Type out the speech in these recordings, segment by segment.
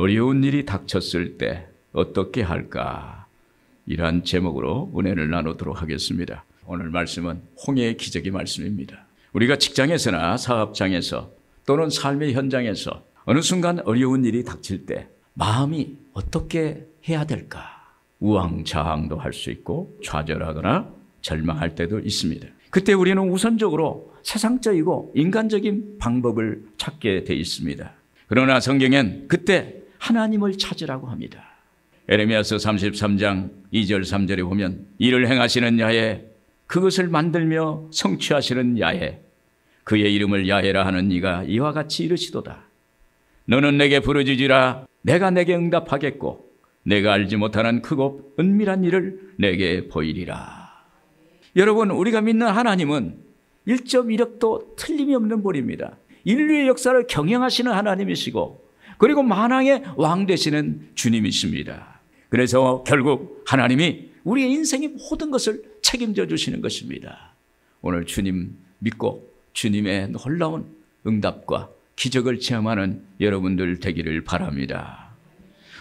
어려운 일이 닥쳤을 때 어떻게 할까? 이러한 제목으로 은혜를 나누도록 하겠습니다. 오늘 말씀은 홍해의 기적의 말씀입니다. 우리가 직장에서나 사업장에서 또는 삶의 현장에서 어느 순간 어려운 일이 닥칠 때 마음이 어떻게 해야 될까? 우왕좌왕도 할 수 있고 좌절하거나 절망할 때도 있습니다. 그때 우리는 우선적으로 세상적이고 인간적인 방법을 찾게 돼 있습니다. 그러나 성경엔 그때 하나님을 찾으라고 합니다. 에레미야서 33장 2절 3절에 보면 이를 행하시는 야훼, 그것을 만들며 성취하시는 야훼, 그의 이름을 야훼라 하는 이가 이와 같이 이르시도다. 너는 내게 부르짖으라. 내가 내게 응답하겠고 내가 알지 못하는 크고 은밀한 일을 내게 보이리라. 여러분, 우리가 믿는 하나님은 1.1억도 틀림이 없는 분입니다. 인류의 역사를 경영하시는 하나님이시고 그리고 만왕의 왕 되시는 주님이십니다. 그래서 결국 하나님이 우리의 인생의 모든 것을 책임져 주시는 것입니다. 오늘 주님 믿고 주님의 놀라운 응답과 기적을 체험하는 여러분들 되기를 바랍니다.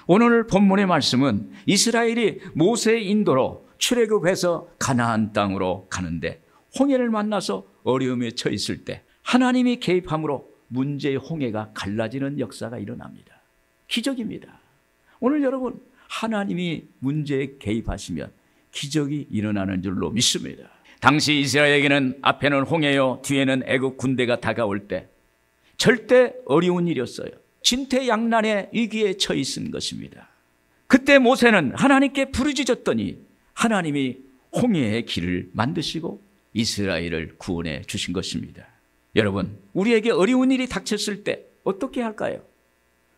오늘 본문의 말씀은 이스라엘이 모세의 인도로 출애굽해서 가나안 땅으로 가는데 홍해를 만나서 어려움에 처했을 때 하나님이 개입함으로 문제의 홍해가 갈라지는 역사가 일어납니다. 기적입니다. 오늘 여러분, 하나님이 문제에 개입하시면 기적이 일어나는 줄로 믿습니다. 당시 이스라엘에게는 앞에는 홍해요 뒤에는 애국 군대가 다가올 때 절대 어려운 일이었어요. 진퇴양난의 위기에 처해 있은 것입니다. 그때 모세는 하나님께 부르짖었더니 하나님이 홍해의 길을 만드시고 이스라엘을 구원해 주신 것입니다. 여러분, 우리에게 어려운 일이 닥쳤을 때 어떻게 할까요?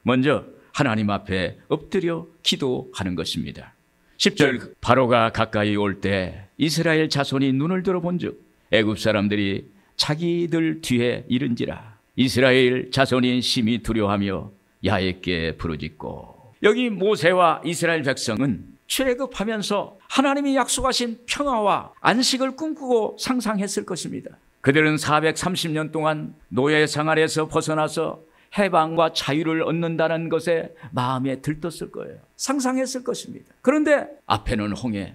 먼저 하나님 앞에 엎드려 기도하는 것입니다. 10절, 바로가 가까이 올 때 이스라엘 자손이 눈을 들어본즉 애굽 사람들이 자기들 뒤에 이른지라. 이스라엘 자손이 심히 두려워하며 야훼께 부르짖고. 여기 모세와 이스라엘 백성은 출애굽하면서 하나님이 약속하신 평화와 안식을 꿈꾸고 상상했을 것입니다. 그들은 430년 동안 노예 생활에서 벗어나서 해방과 자유를 얻는다는 것에 마음에 들떴을 거예요. 상상했을 것입니다. 그런데 앞에는 홍해,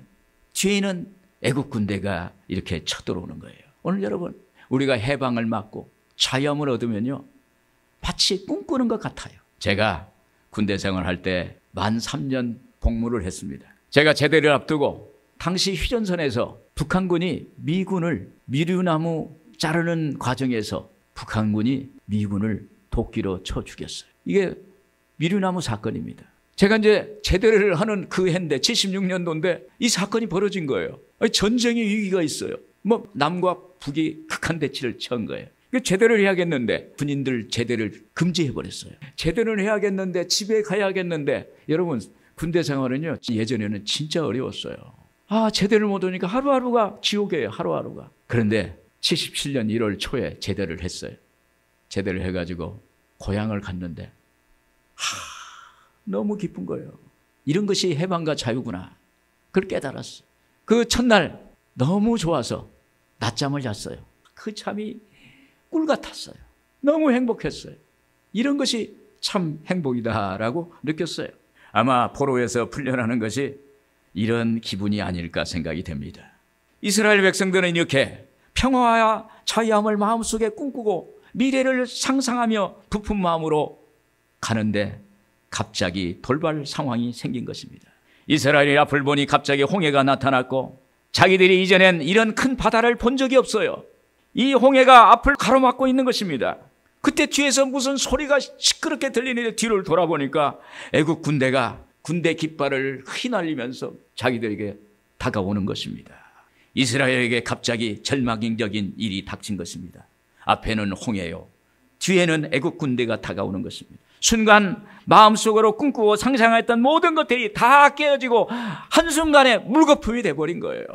뒤에는 애국 군대가 이렇게 쳐들어오는 거예요. 오늘 여러분, 우리가 해방을 맞고 자유함을 얻으면요, 마치 꿈꾸는 것 같아요. 제가 군대 생활할 때 만 3년 복무를 했습니다. 제가 제대를 앞두고 당시 휴전선에서 북한군이 미군을 미류나무 자르는 과정에서 북한군이 미군을 도끼로 쳐 죽였어요. 이게 미류나무 사건입니다. 제가 이제 제대를 하는 그 해인데 76년도인데 이 사건이 벌어진 거예요. 전쟁의 위기가 있어요. 뭐 남과 북이 극한 대치를 처한 거예요. 제대를 해야겠는데 군인들 제대를 금지해버렸어요. 제대를 해야겠는데 집에 가야겠는데. 여러분, 군대 생활은요 예전에는 진짜 어려웠어요. 제대를 못 오니까 하루하루가 지옥이에요. 하루하루가. 그런데 77년 1월 초에 제대를 했어요. 제대를 해가지고 고향을 갔는데 너무 기쁜 거예요. 이런 것이 해방과 자유구나. 그걸 깨달았어요. 그 첫날 너무 좋아서 낮잠을 잤어요. 그 잠이 꿀 같았어요. 너무 행복했어요. 이런 것이 참 행복이다라고 느꼈어요. 아마 포로에서 풀려나는 것이 이런 기분이 아닐까 생각이 됩니다. 이스라엘 백성들은 이렇게 평화와 자유함을 마음속에 꿈꾸고 미래를 상상하며 부푼 마음으로 가는데 갑자기 돌발 상황이 생긴 것입니다. 이스라엘이 앞을 보니 갑자기 홍해가 나타났고 자기들이 이전엔 이런 큰 바다를 본 적이 없어요. 이 홍해가 앞을 가로막고 있는 것입니다. 그때 뒤에서 무슨 소리가 시끄럽게 들리는데 뒤를 돌아보니까 애국 군대가 군대 깃발을 휘날리면서 자기들에게 다가오는 것입니다. 이스라엘에게 갑자기 절망적인 일이 닥친 것입니다. 앞에는 홍해요, 뒤에는 애국 군대가 다가오는 것입니다. 순간 마음속으로 꿈꾸고 상상했던 모든 것들이 다 깨어지고 한순간에 물거품이 돼버린 거예요.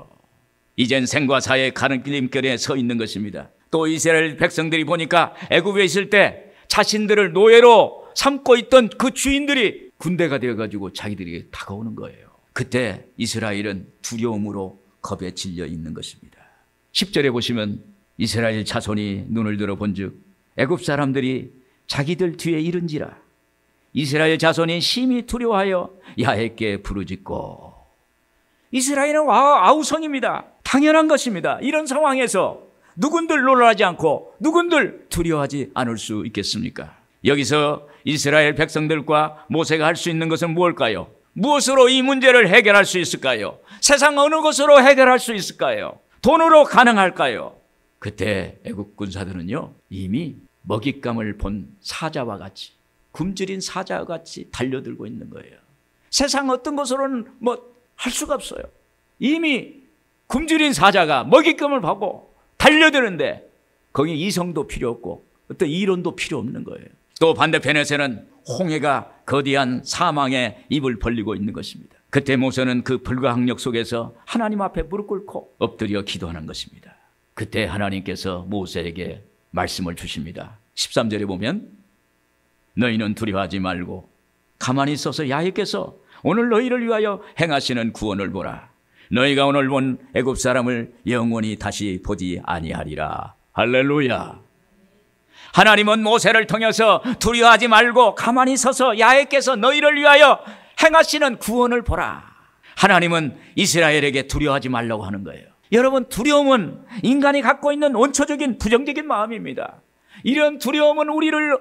이젠 생과 사의 가는길림결에 서 있는 것입니다. 또 이스라엘 백성들이 보니까 애굽에 있을 때 자신들을 노예로 삼고 있던 그 주인들이 군대가 되어가지고 자기들에게 다가오는 거예요. 그때 이스라엘은 두려움으로 겁에 질려 있는 것입니다. 10절에 보시면 이스라엘 자손이 눈을 들어 본즉 애굽 사람들이 자기들 뒤에 이른지라. 이스라엘 자손이 심히 두려워하여 야훼께 부르짖고. 이스라엘은 아우성입니다. 당연한 것입니다. 이런 상황에서 누군들 놀라지 않고 누군들 두려워하지 않을 수 있겠습니까? 여기서 이스라엘 백성들과 모세가 할 수 있는 것은 무엇일까요? 무엇으로 이 문제를 해결할 수 있을까요? 세상 어느 것으로 해결할 수 있을까요? 돈으로 가능할까요? 그때 애국 군사들은요, 이미 먹잇감을 본 사자와 같이, 굶주린 사자와 같이 달려들고 있는 거예요. 세상 어떤 것으로는 할 수가 없어요. 이미 굶주린 사자가 먹잇감을 보고 달려드는데 거기 이성도 필요 없고 어떤 이론도 필요 없는 거예요. 또 반대편에서는 홍해가 거대한 사망의 입을 벌리고 있는 것입니다. 그때 모세는 그 불가항력 속에서 하나님 앞에 무릎 꿇고 엎드려 기도하는 것입니다. 그때 하나님께서 모세에게 말씀을 주십니다. 13절에 보면 너희는 두려워하지 말고 가만히 있어서 야훼께서 오늘 너희를 위하여 행하시는 구원을 보라. 너희가 오늘 본 애굽 사람을 영원히 다시 보지 아니하리라. 할렐루야. 하나님은 모세를 통해서 두려워하지 말고 가만히 서서 야훼께서 너희를 위하여 행하시는 구원을 보라. 하나님은 이스라엘에게 두려워하지 말라고 하는 거예요. 여러분, 두려움은 인간이 갖고 있는 원초적인 부정적인 마음입니다. 이런 두려움은 우리를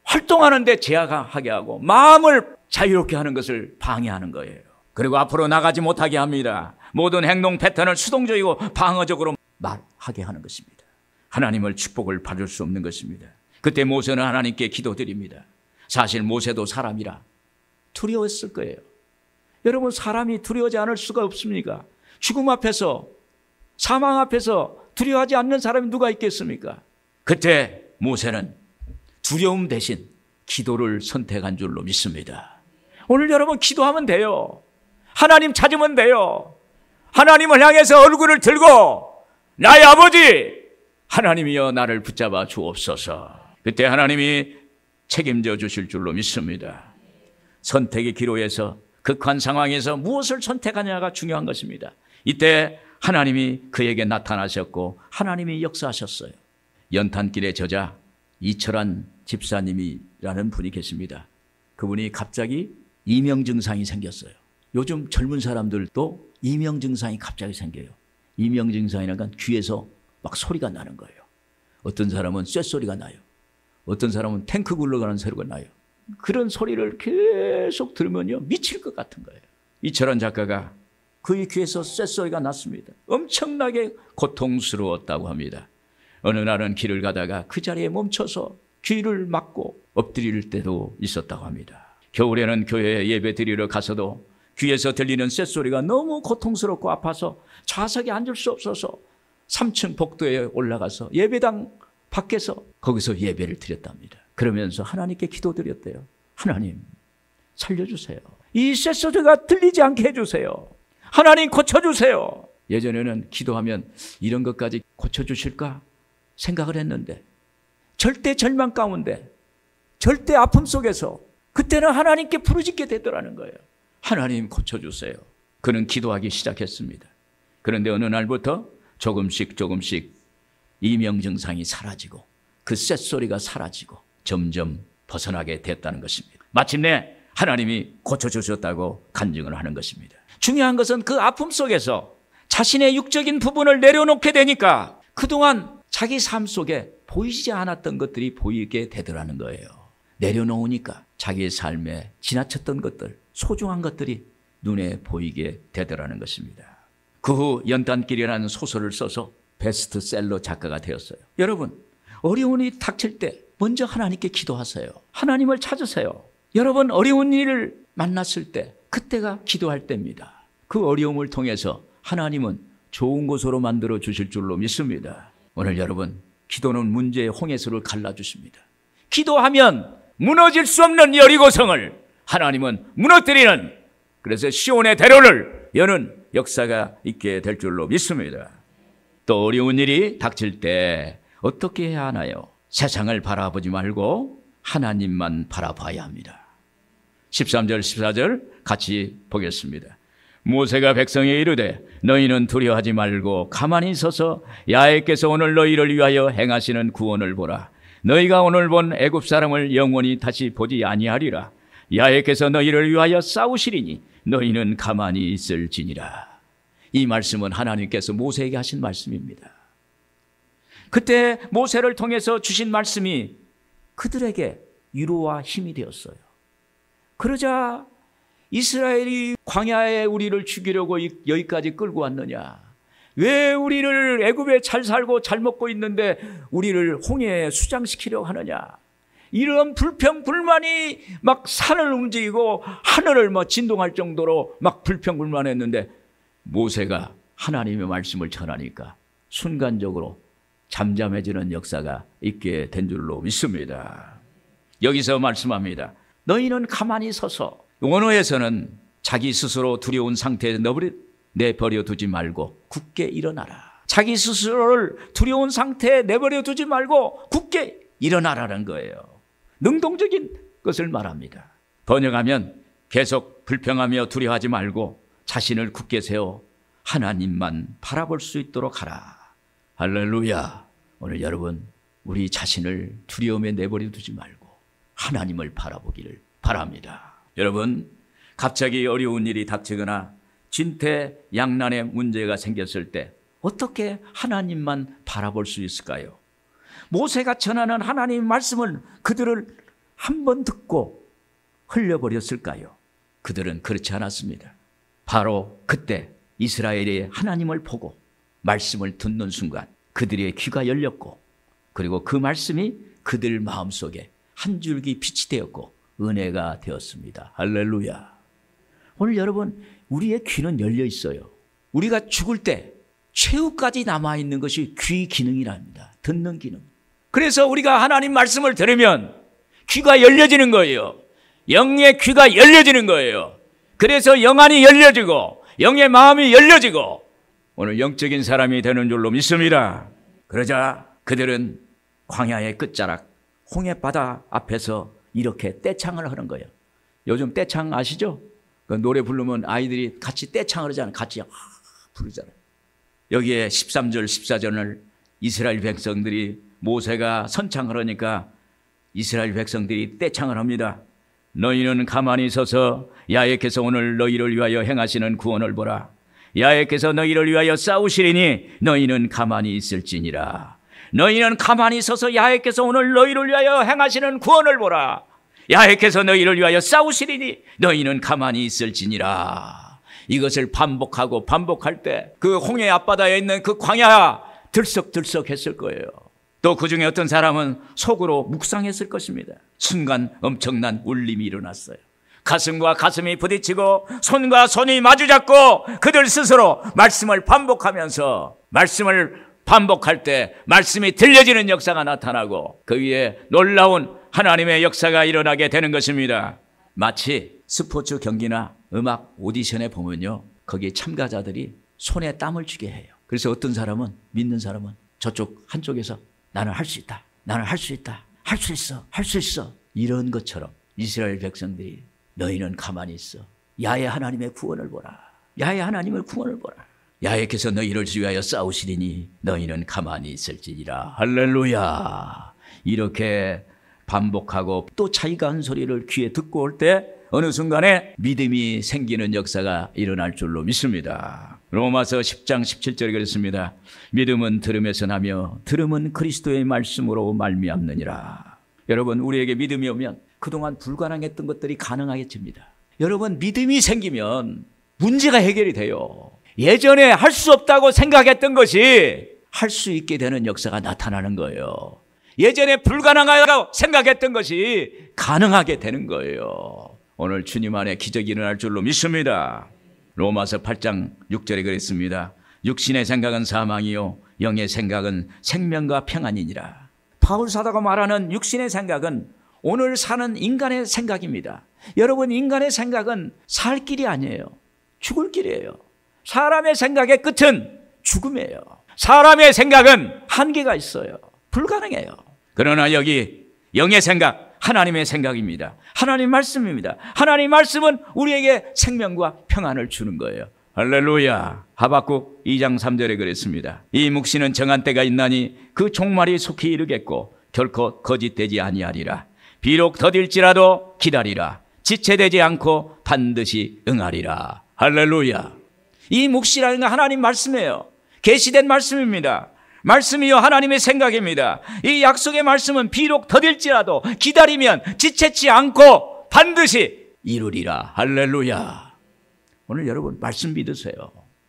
활동하는 데 제약하게 하고 마음을 자유롭게 하는 것을 방해하는 거예요. 그리고 앞으로 나가지 못하게 합니다. 모든 행동 패턴을 수동적이고 방어적으로 말하게 하는 것입니다. 하나님을 축복을 받을 수 없는 것입니다. 그때 모세는 하나님께 기도드립니다. 사실 모세도 사람이라 두려웠을 거예요. 여러분, 사람이 두려워하지 않을 수가 없습니까? 죽음 앞에서, 사망 앞에서 두려워하지 않는 사람이 누가 있겠습니까? 그때 모세는 두려움 대신 기도를 선택한 줄로 믿습니다. 오늘 여러분, 기도하면 돼요. 하나님 찾으면 돼요. 하나님을 향해서 얼굴을 들고 나의 아버지 하나님이여 나를 붙잡아 주옵소서. 그때 하나님이 책임져 주실 줄로 믿습니다. 선택의 기로에서, 극한 상황에서 무엇을 선택하냐가 중요한 것입니다. 이때 하나님이 그에게 나타나셨고 하나님이 역사하셨어요. 연탄길의 저자 이철환 집사님이라는 분이 계십니다. 그분이 갑자기 이명 증상이 생겼어요. 요즘 젊은 사람들도 이명 증상이 갑자기 생겨요. 이명 증상이라는 건 귀에서 막 소리가 나는 거예요. 어떤 사람은 쇳소리가 나요. 어떤 사람은 탱크 굴러가는 소리가 나요. 그런 소리를 계속 들으면요, 미칠 것 같은 거예요. 이철환 작가가 그의 귀에서 쇳소리가 났습니다. 엄청나게 고통스러웠다고 합니다. 어느 날은 길을 가다가 그 자리에 멈춰서 귀를 막고 엎드릴 때도 있었다고 합니다. 겨울에는 교회에 예배 드리러 가서도 귀에서 들리는 쇳소리가 너무 고통스럽고 아파서 좌석에 앉을 수 없어서 3층 복도에 올라가서 예배당 밖에서 거기서 예배를 드렸답니다. 그러면서 하나님께 기도드렸대요. 하나님, 살려주세요. 이 쇳소리가 들리지 않게 해주세요. 하나님, 고쳐주세요. 예전에는 기도하면 이런 것까지 고쳐주실까 생각을 했는데, 절대 절망 가운데, 절대 아픔 속에서 그때는 하나님께 부르짖게 되더라는 거예요. 하나님, 고쳐주세요. 그는 기도하기 시작했습니다. 그런데 어느 날부터 조금씩 이명 증상이 사라지고 그 쇳소리가 사라지고 점점 벗어나게 됐다는 것입니다. 마침내 하나님이 고쳐주셨다고 간증을 하는 것입니다. 중요한 것은 그 아픔 속에서 자신의 육적인 부분을 내려놓게 되니까 그동안 자기 삶 속에 보이지 않았던 것들이 보이게 되더라는 거예요. 내려놓으니까 자기의 삶에 지나쳤던 것들, 소중한 것들이 눈에 보이게 되더라는 것입니다. 그 후 연탄길이라는 소설을 써서 베스트셀러 작가가 되었어요. 여러분, 어려운 일이 닥칠 때 먼저 하나님께 기도하세요. 하나님을 찾으세요. 여러분, 어려운 일을 만났을 때 그때가 기도할 때입니다. 그 어려움을 통해서 하나님은 좋은 곳으로 만들어 주실 줄로 믿습니다. 오늘 여러분, 기도는 문제의 홍해수를 갈라주십니다. 기도하면 무너질 수 없는 여리고성을 하나님은 무너뜨리는, 그래서 시온의 대로를 여는 역사가 있게 될 줄로 믿습니다. 또 어려운 일이 닥칠 때 어떻게 해야 하나요? 세상을 바라보지 말고 하나님만 바라봐야 합니다. 13절 14절 같이 보겠습니다. 모세가 백성에 이르되 너희는 두려워하지 말고 가만히 서서 야훼께서 오늘 너희를 위하여 행하시는 구원을 보라. 너희가 오늘 본 애굽 사람을 영원히 다시 보지 아니하리라. 야훼께서 너희를 위하여 싸우시리니 너희는 가만히 있을지니라. 이 말씀은 하나님께서 모세에게 하신 말씀입니다. 그때 모세를 통해서 주신 말씀이 그들에게 위로와 힘이 되었어요. 그러자 이스라엘이 광야에 우리를 죽이려고 여기까지 끌고 왔느냐? 왜 우리를 애굽에 잘 살고 잘 먹고 있는데 우리를 홍해에 수장시키려고 하느냐? 이런 불평불만이 막 산을 움직이고 하늘을 진동할 정도로 막 불평불만했는데 모세가 하나님의 말씀을 전하니까 순간적으로 잠잠해지는 역사가 있게 된 줄로 믿습니다. 여기서 말씀합니다. 너희는 가만히 서서, 원어에서는 자기 스스로 두려운 상태에 내버려 두지 말고 굳게 일어나라. 자기 스스로를 두려운 상태에 내버려 두지 말고 굳게 일어나라는 거예요. 능동적인 것을 말합니다. 번역하면 계속 불평하며 두려워하지 말고 자신을 굳게 세워 하나님만 바라볼 수 있도록 하라. 할렐루야. 오늘 여러분, 우리 자신을 두려움에 내버려 두지 말고 하나님을 바라보기를 바랍니다. 여러분, 갑자기 어려운 일이 닥치거나 진퇴양난의 문제가 생겼을 때 어떻게 하나님만 바라볼 수 있을까요? 모세가 전하는 하나님의 말씀은 그들을 한 번 듣고 흘려버렸을까요? 그들은 그렇지 않았습니다. 바로 그때 이스라엘이 하나님을 보고 말씀을 듣는 순간 그들의 귀가 열렸고, 그리고 그 말씀이 그들 마음속에 한 줄기 빛이 되었고 은혜가 되었습니다. 할렐루야. 오늘 여러분, 우리의 귀는 열려 있어요. 우리가 죽을 때 최후까지 남아있는 것이 귀 기능이랍니다. 듣는 기능. 그래서 우리가 하나님 말씀을 들으면 귀가 열려지는 거예요. 영의 귀가 열려지는 거예요. 그래서 영안이 열려지고 영의 마음이 열려지고 오늘 영적인 사람이 되는 줄로 믿습니다. 그러자 그들은 광야의 끝자락 홍해바다 앞에서 이렇게 떼창을 하는 거예요. 요즘 떼창 아시죠? 그 노래 부르면 아이들이 같이 떼창을 하잖아요. 같이 부르잖아요. 여기에 13절 14절을 이스라엘 백성들이 모세가 선창을 하니까 이스라엘 백성들이 떼창을 합니다. 너희는 가만히 서서 야훼께서 오늘 너희를 위하여 행하시는 구원을 보라. 야훼께서 너희를 위하여 싸우시리니 너희는 가만히 있을지니라. 너희는 가만히 서서 야훼께서 오늘 너희를 위하여 행하시는 구원을 보라. 야훼께서 너희를 위하여 싸우시리니 너희는 가만히 있을지니라. 이것을 반복하고 반복할 때 그 홍해 앞바다에 있는 그 광야 들썩들썩 했을 거예요. 또 그 중에 어떤 사람은 속으로 묵상했을 것입니다. 순간 엄청난 울림이 일어났어요. 가슴과 가슴이 부딪히고 손과 손이 마주잡고 그들 스스로 말씀을 반복하면서 말씀을 반복할 때 말씀이 들려지는 역사가 나타나고 그 위에 놀라운 하나님의 역사가 일어나게 되는 것입니다. 마치 스포츠 경기나 음악 오디션에 보면요, 거기 참가자들이 손에 땀을 쥐게 해요. 그래서 어떤 사람은, 믿는 사람은 저쪽 한쪽에서 나는 할 수 있다, 나는 할 수 있다, 할 수 있어, 할 수 있어, 이런 것처럼 이스라엘 백성들이 너희는 가만히 있어. 야훼 하나님의 구원을 보라. 야훼 하나님의 구원을 보라. 야훼께서 너희를 위하여 싸우시리니 너희는 가만히 있을지니라. 할렐루야. 이렇게 반복하고 또 자기가 한 소리를 귀에 듣고 올 때 어느 순간에 믿음이 생기는 역사가 일어날 줄로 믿습니다. 로마서 10장 17절에 그랬습니다. 믿음은 들음에서 나며 들음은 그리스도의 말씀으로 말미암느니라. 여러분, 우리에게 믿음이 오면 그동안 불가능했던 것들이 가능해집니다. 여러분, 믿음이 생기면 문제가 해결이 돼요. 예전에 할 수 없다고 생각했던 것이 할 수 있게 되는 역사가 나타나는 거예요. 예전에 불가능하다고 생각했던 것이 가능하게 되는 거예요. 오늘 주님 안에 기적이 일어날 줄로 믿습니다. 로마서 8장 6절에 그랬습니다. 육신의 생각은 사망이요 영의 생각은 생명과 평안이니라. 바울 사도가 말하는 육신의 생각은 오늘 사는 인간의 생각입니다. 여러분, 인간의 생각은 살 길이 아니에요. 죽을 길이에요. 사람의 생각의 끝은 죽음이에요. 사람의 생각은 한계가 있어요. 불가능해요. 그러나 여기 영의 생각, 하나님의 생각입니다. 하나님 말씀입니다. 하나님 말씀은 우리에게 생명과 평안을 주는 거예요. 할렐루야. 하박국 2장 3절에 그랬습니다. 이 묵시는 정한 때가 있나니 그 종말이 속히 이르겠고 결코 거짓되지 아니하리라. 비록 더딜지라도 기다리라. 지체되지 않고 반드시 응하리라. 할렐루야. 이 묵시라는 건 하나님 말씀이에요. 계시된 말씀입니다. 말씀이요 하나님의 생각입니다. 이 약속의 말씀은 비록 더딜지라도 기다리면 지체치 않고 반드시 이루리라. 할렐루야. 오늘 여러분 말씀 믿으세요.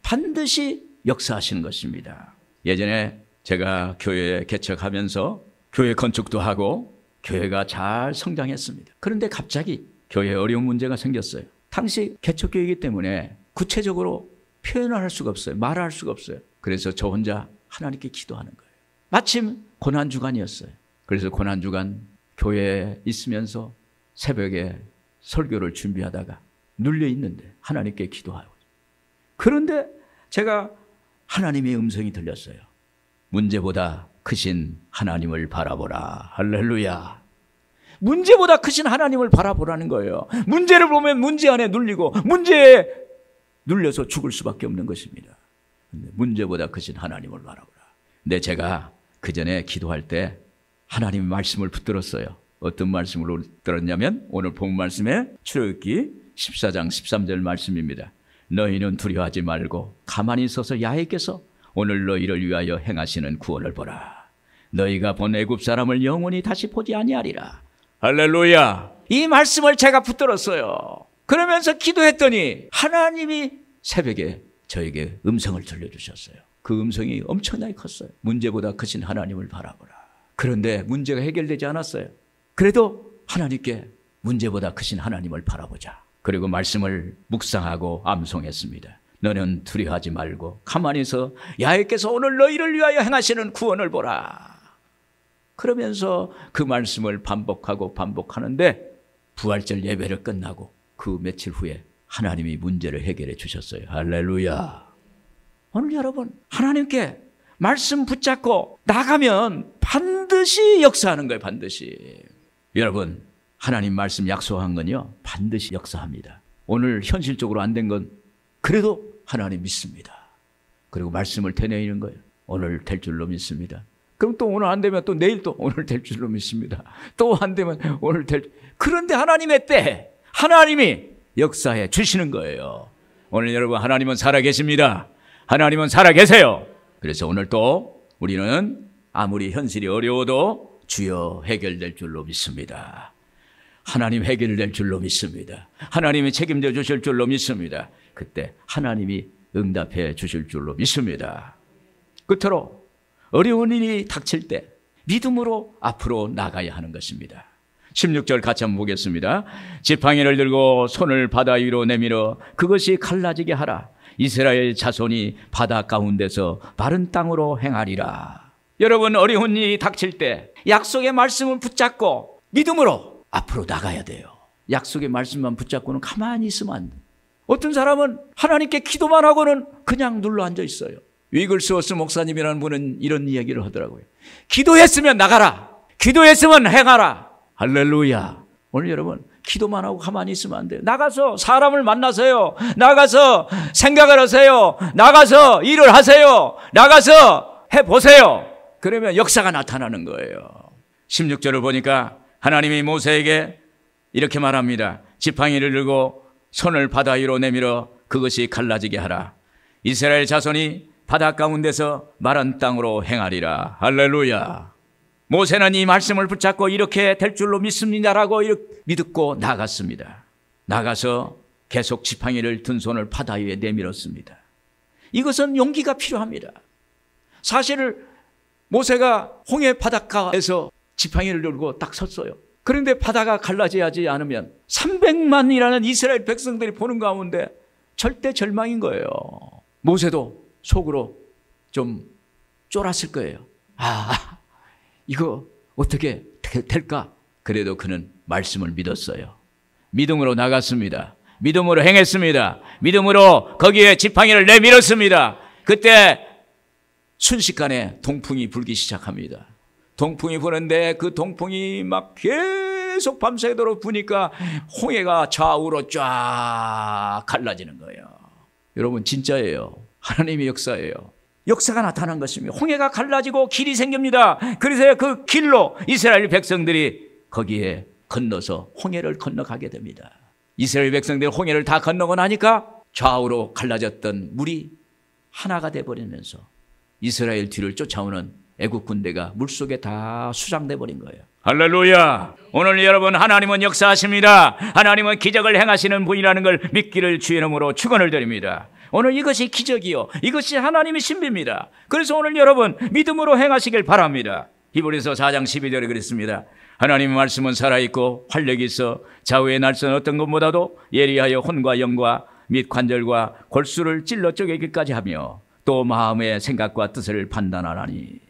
반드시 역사하시는 것입니다. 예전에 제가 교회 개척하면서 교회 건축도 하고 교회가 잘 성장했습니다. 그런데 갑자기 교회에 어려운 문제가 생겼어요. 당시 개척교회이기 때문에 구체적으로 표현을 할 수가 없어요. 말을 할 수가 없어요. 그래서 저 혼자 하나님께 기도하는 거예요. 마침 고난주간이었어요. 그래서 고난주간 교회에 있으면서 새벽에 설교를 준비하다가 눌려 있는데 하나님께 기도하고, 그런데 제가 하나님의 음성이 들렸어요. 문제보다 크신 하나님을 바라보라. 할렐루야. 문제보다 크신 하나님을 바라보라는 거예요. 문제를 보면 문제 안에 눌리고 문제에 눌려서 죽을 수밖에 없는 것입니다. 근데 문제보다 크신 하나님을 바라보라. 근데 제가 그 전에 기도할 때 하나님의 말씀을 붙들었어요. 어떤 말씀을 들었냐면 오늘 본 말씀에 출애굽기 14장 13절 말씀입니다. 너희는 두려워하지 말고 가만히 서서 야훼께서 오늘 너희를 위하여 행하시는 구원을 보라. 너희가 본 애굽 사람을 영원히 다시 보지 아니하리라. 할렐루야. 이 말씀을 제가 붙들었어요. 그러면서 기도했더니 하나님이 새벽에 저에게 음성을 들려주셨어요. 그 음성이 엄청나게 컸어요. 문제보다 크신 하나님을 바라보라. 그런데 문제가 해결되지 않았어요. 그래도 하나님께 문제보다 크신 하나님을 바라보자. 그리고 말씀을 묵상하고 암송했습니다. 너는 두려워하지 말고 가만히 서 야훼께서 오늘 너희를 위하여 행하시는 구원을 보라. 그러면서 그 말씀을 반복하고 반복하는데 부활절 예배를 끝나고 그 며칠 후에 하나님이 문제를 해결해 주셨어요. 할렐루야. 오늘 여러분 하나님께 말씀 붙잡고 나가면 반드시 역사하는 거예요. 반드시. 여러분 하나님 말씀 약속한 건요 반드시 역사합니다. 오늘 현실적으로 안 된 건 그래도 하나님 믿습니다. 그리고 말씀을 되뇌이는 거예요. 오늘 될 줄로 믿습니다. 그럼 또 오늘 안 되면 또 내일 또 오늘 될 줄로 믿습니다. 또 안 되면 오늘 될. 그런데 하나님의 때 하나님이 역사해 주시는 거예요. 오늘 여러분 하나님은 살아계십니다. 하나님은 살아계세요. 그래서 오늘 또 우리는 아무리 현실이 어려워도 주여 해결될 줄로 믿습니다. 하나님 해결될 줄로 믿습니다. 하나님이 책임져 주실 줄로 믿습니다. 그때 하나님이 응답해 주실 줄로 믿습니다. 끝으로 어려운 일이 닥칠 때 믿음으로 앞으로 나가야 하는 것입니다. 16절 같이 한번 보겠습니다. 지팡이를 들고 손을 바다 위로 내밀어 그것이 갈라지게 하라. 이스라엘 자손이 바다 가운데서 마른 땅으로 행하리라. 여러분 어려운 일이 닥칠 때 약속의 말씀을 붙잡고 믿음으로 앞으로 나가야 돼요. 약속의 말씀만 붙잡고는 가만히 있으면 안 돼요. 어떤 사람은 하나님께 기도만 하고는 그냥 눌러 앉아 있어요. 위글스워스 목사님이라는 분은 이런 이야기를 하더라고요. 기도했으면 나가라. 기도했으면 행하라. 할렐루야. 오늘 여러분 기도만 하고 가만히 있으면 안 돼요. 나가서 사람을 만나세요. 나가서 생각을 하세요. 나가서 일을 하세요. 나가서 해보세요. 그러면 역사가 나타나는 거예요. 16절을 보니까 하나님이 모세에게 이렇게 말합니다. 지팡이를 들고 손을 바다 위로 내밀어 그것이 갈라지게 하라. 이스라엘 자손이 바다 가운데서 마른 땅으로 행하리라. 할렐루야. 모세는 이 말씀을 붙잡고 이렇게 될 줄로 믿습니다라고 믿고 나갔습니다. 나가서 계속 지팡이를 든 손을 바다 위에 내밀었습니다. 이것은 용기가 필요합니다. 사실 모세가 홍해 바닷가에서 지팡이를 들고 딱 섰어요. 그런데 바다가 갈라지지 않으면 300만이라는 이스라엘 백성들이 보는 가운데 절대 절망인 거예요. 모세도 속으로 좀 쫄았을 거예요. 이거 어떻게 될까? 그래도 그는 말씀을 믿었어요. 믿음으로 나갔습니다. 믿음으로 행했습니다. 믿음으로 거기에 지팡이를 내밀었습니다. 그때 순식간에 동풍이 불기 시작합니다. 동풍이 부는데 그 동풍이 막 계속 밤새도록 부니까 홍해가 좌우로 쫙 갈라지는 거예요. 여러분 진짜예요. 하나님의 역사예요. 역사가 나타난 것입니다. 홍해가 갈라지고 길이 생깁니다. 그래서 그 길로 이스라엘 백성들이 거기에 건너서 홍해를 건너가게 됩니다. 이스라엘 백성들이 홍해를 다 건너고 나니까 좌우로 갈라졌던 물이 하나가 돼버리면서 이스라엘 뒤를 쫓아오는 애국 군대가 물속에 다 수장돼 버린 거예요. 할렐루야! 오늘 여러분, 하나님은 역사하십니다. 하나님은 기적을 행하시는 분이라는 걸 믿기를 주의 이름으로 축원을 드립니다. 오늘 이것이 기적이요, 이것이 하나님의 신비입니다. 그래서 오늘 여러분 믿음으로 행하시길 바랍니다. 히브리서 4장 12절에 그랬습니다. 하나님의 말씀은 살아있고 활력이 있어 좌우의 날선 어떤 것보다도 예리하여 혼과 영과 및 관절과 골수를 찔러 쪼개기까지 하며 또 마음의 생각과 뜻을 판단하나니.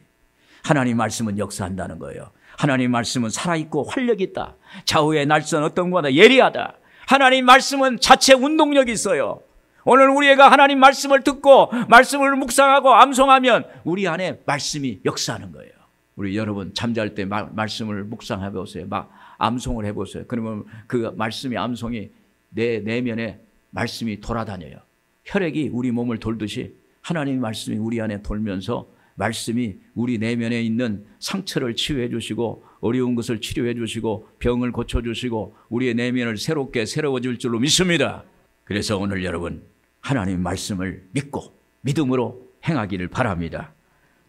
하나님 말씀은 역사한다는 거예요. 하나님 말씀은 살아있고 활력이 있다. 좌우의 날선 어떤 것보다 예리하다. 하나님 말씀은 자체 운동력이 있어요. 오늘 우리가 하나님 말씀을 듣고 말씀을 묵상하고 암송하면 우리 안에 말씀이 역사하는 거예요. 우리 여러분 잠잘 때 말씀을 묵상해 보세요. 막 암송을 해보세요. 그러면 그 말씀이, 암송이 내 내면에 말씀이 돌아다녀요. 혈액이 우리 몸을 돌듯이 하나님의 말씀이 우리 안에 돌면서 말씀이 우리 내면에 있는 상처를 치유해 주시고 어려운 것을 치료해 주시고 병을 고쳐 주시고 우리의 내면을 새롭게 새로워질 줄로 믿습니다. 그래서 오늘 여러분 하나님의 말씀을 믿고 믿음으로 행하기를 바랍니다.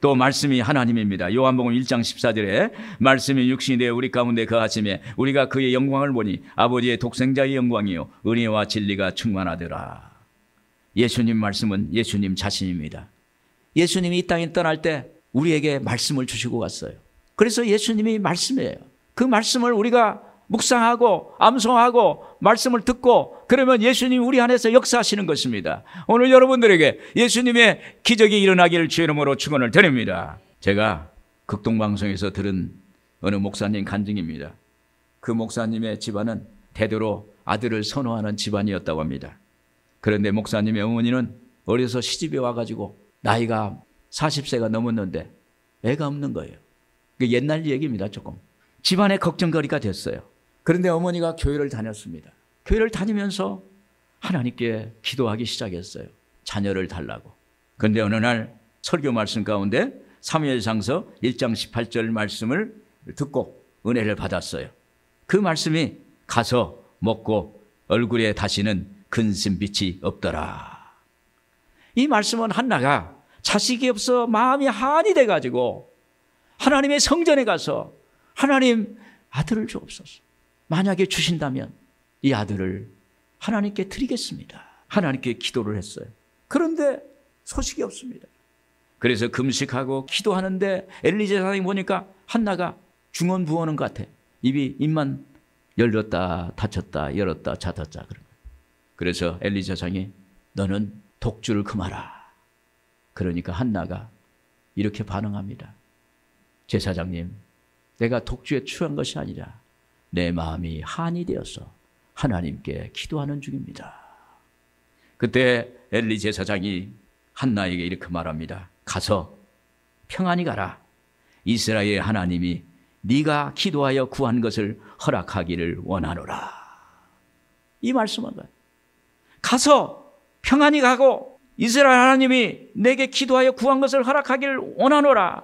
또 말씀이 하나님입니다. 요한복음 1장 14절에 말씀이 육신이 되어 우리 가운데 거하심에 우리가 그의 영광을 보니 아버지의 독생자의 영광이요 은혜와 진리가 충만하더라. 예수님 말씀은 예수님 자신입니다. 예수님이 이 땅에 떠날 때 우리에게 말씀을 주시고 갔어요. 그래서 예수님이 말씀이에요. 그 말씀을 우리가 묵상하고 암송하고 말씀을 듣고 그러면 예수님이 우리 안에서 역사하시는 것입니다. 오늘 여러분들에게 예수님의 기적이 일어나기를 주의 이름으로 축원을 드립니다. 제가 극동방송에서 들은 어느 목사님 간증입니다. 그 목사님의 집안은 대대로 아들을 선호하는 집안이었다고 합니다. 그런데 목사님의 어머니는 어려서 시집에 와가지고 나이가 40세가 넘었는데 애가 없는 거예요. 옛날 얘기입니다. 조금 집안에 걱정거리가 됐어요. 그런데 어머니가 교회를 다녔습니다. 교회를 다니면서 하나님께 기도하기 시작했어요. 자녀를 달라고. 그런데 어느 날 설교 말씀 가운데 사무엘상서 1장 18절 말씀을 듣고 은혜를 받았어요. 그 말씀이 가서 먹고 얼굴에 다시는 근심빛이 없더라. 이 말씀은 한나가 자식이 없어 마음이 한이 돼가지고 하나님의 성전에 가서 하나님 아들을 주옵소서. 만약에 주신다면 이 아들을 하나님께 드리겠습니다. 하나님께 기도를 했어요. 그런데 소식이 없습니다. 그래서 금식하고 기도하는데 엘리 제사장이 보니까 한나가 중언부언한 것 같아. 입만 열렸다 닫혔다 열었다 닫았다. 그래서 엘리 제사장이 너는 독주를 금하라. 그러니까 한나가 이렇게 반응합니다. 제사장님, 내가 독주에 취한 것이 아니라 내 마음이 한이 되어서 하나님께 기도하는 중입니다. 그때 엘리 제사장이 한나에게 이렇게 말합니다. 가서 평안히 가라. 이스라엘 하나님이 네가 기도하여 구한 것을 허락하기를 원하노라. 이 말씀한 거예요. 가서 평안히 가고 이스라엘 하나님이 내게 기도하여 구한 것을 허락하기를 원하노라.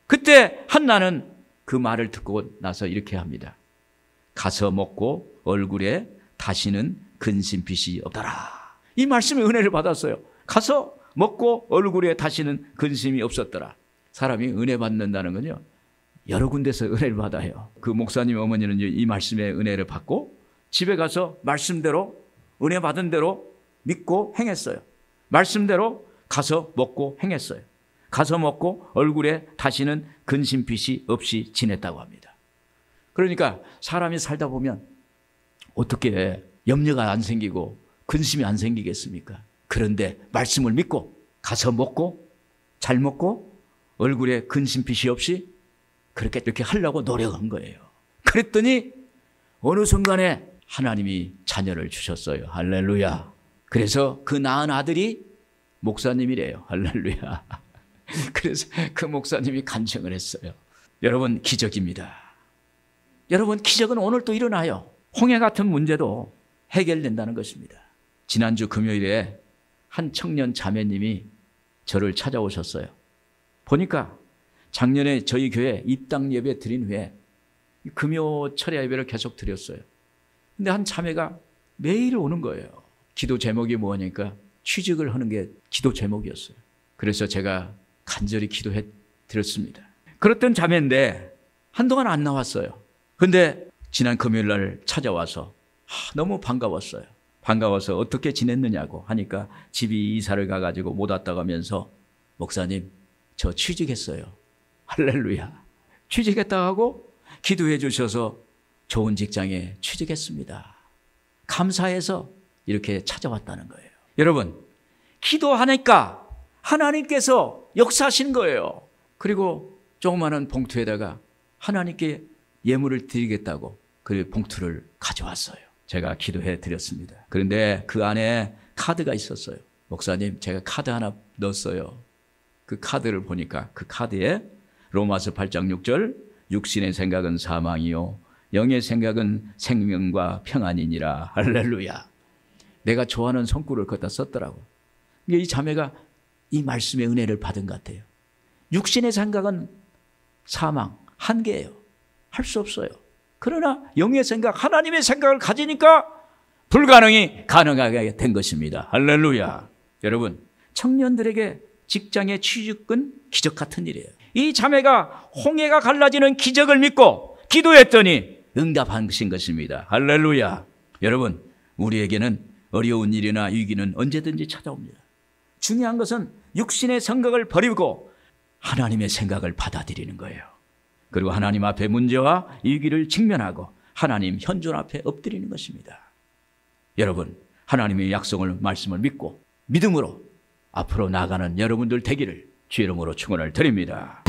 그때 한나는 그 말을 듣고 나서 이렇게 합니다. 가서 먹고 얼굴에 다시는 근심빛이 없더라. 이 말씀에 은혜를 받았어요. 가서 먹고 얼굴에 다시는 근심이 없었더라. 사람이 은혜 받는다는 건요, 여러 군데서 은혜를 받아요. 그 목사님 어머니는 이 말씀에 은혜를 받고 집에 가서 말씀대로 은혜 받은 대로 믿고 행했어요. 말씀대로 가서 먹고 행했어요. 가서 먹고 얼굴에 다시는 근심빛이 없이 지냈다고 합니다. 그러니까 사람이 살다 보면 어떻게 염려가 안 생기고 근심이 안 생기겠습니까? 그런데 말씀을 믿고 가서 먹고 잘 먹고 얼굴에 근심빛이 없이 그렇게 이렇게 하려고 노력한 거예요. 그랬더니 어느 순간에 하나님이 자녀를 주셨어요. 할렐루야. 그래서 그 낳은 아들이 목사님이래요. 할렐루야. 그래서 그 목사님이 간증을 했어요. 여러분, 기적입니다. 여러분, 기적은 오늘 또 일어나요. 홍해 같은 문제도 해결된다는 것입니다. 지난주 금요일에 한 청년 자매님이 저를 찾아오셨어요. 보니까 작년에 저희 교회 입당 예배 드린 후에 금요 철야 예배를 계속 드렸어요. 근데 한 자매가 매일 오는 거예요. 기도 제목이 뭐냐니까 취직을 하는 게 기도 제목이었어요. 그래서 제가 간절히 기도해 드렸습니다. 그랬던 자매인데 한동안 안 나왔어요. 근데 지난 금요일 날 찾아와서 너무 반가웠어요. 반가워서 어떻게 지냈느냐고 하니까 집이 이사를 가가지고 못 왔다고 하면서 목사님 저 취직했어요. 할렐루야. 취직했다고 하고 기도해 주셔서 좋은 직장에 취직했습니다. 감사해서 이렇게 찾아왔다는 거예요. 여러분, 기도하니까 하나님께서 역사하신 거예요. 그리고 조그마한 봉투에다가 하나님께 예물을 드리겠다고 그 봉투를 가져왔어요. 제가 기도해 드렸습니다. 그런데 그 안에 카드가 있었어요. 목사님, 제가 카드 하나 넣었어요. 그 카드를 보니까 그 카드에 로마서 8장 6절 육신의 생각은 사망이요 영의 생각은 생명과 평안이니라. 할렐루야. 내가 좋아하는 손글을 갖다 썼더라고. 이 자매가 이 말씀의 은혜를 받은 것 같아요. 육신의 생각은 사망, 한계예요. 할 수 없어요. 그러나 영의 생각, 하나님의 생각을 가지니까 불가능이 가능하게 된 것입니다. 할렐루야. 여러분, 청년들에게 직장의 취직은 기적 같은 일이에요. 이 자매가 홍해가 갈라지는 기적을 믿고 기도했더니 응답하신 것입니다. 할렐루야. 여러분, 우리에게는 어려운 일이나 위기는 언제든지 찾아옵니다. 중요한 것은 육신의 생각을 버리고 하나님의 생각을 받아들이는 거예요. 그리고 하나님 앞에 문제와 위기를 직면하고 하나님 현존 앞에 엎드리는 것입니다. 여러분, 하나님의 약속을 말씀을 믿고 믿음으로 앞으로 나아가는 여러분들 되기를 주의 이름으로 축원을 드립니다.